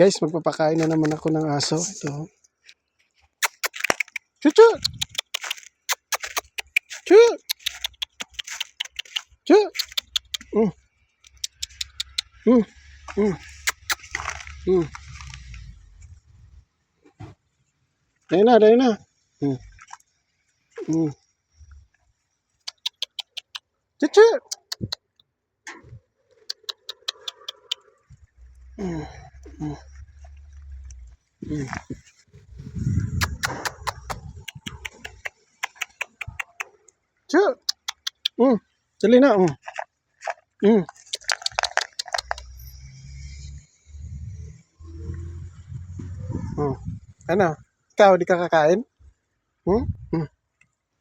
Guys, magpapakain na naman ako ng aso. Ito. Chuchu! Chu! Chu! Mm. Mm. Mm. Mm. Dahil na. Mm. Mm. Chuchu! Mm. Mm. Mm. Chu! Mm. Dali na. Mm. Mm. Mm. Ano? Ikaw, di ka kakain? Hmm? Mm.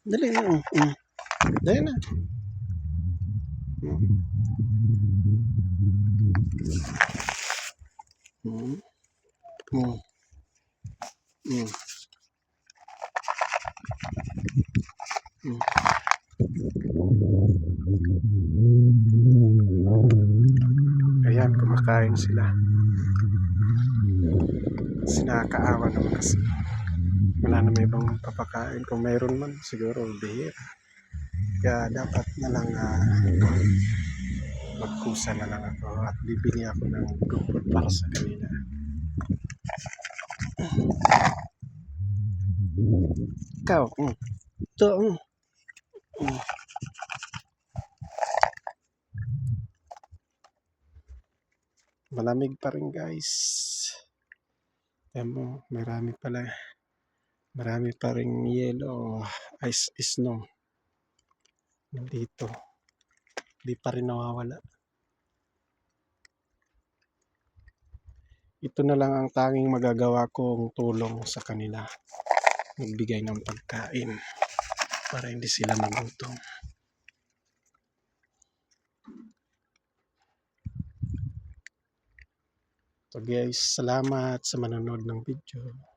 Dali na. Mm. Mm. Dali na. Mm. Mm. Mm. Mm. Mm. Ayan, kumakain sila. Sinakaawa naman kasi. Wala na may ibang papakain. Kung mayroon man, siguro bihira. Kaya dapat na lang magkusa na lang ako at bibili ako ng GoPro para sa kanila. Ikaw, ito, malamig pa rin guys. Ayan mo, marami pa rin yellow, ice, snow. Nandito, di pa rin nawawala. Ito na lang ang tanging magagawa kong tulong sa kanila. Magbigay ng pagkain para hindi sila magutom. So guys, salamat sa manonood ng video.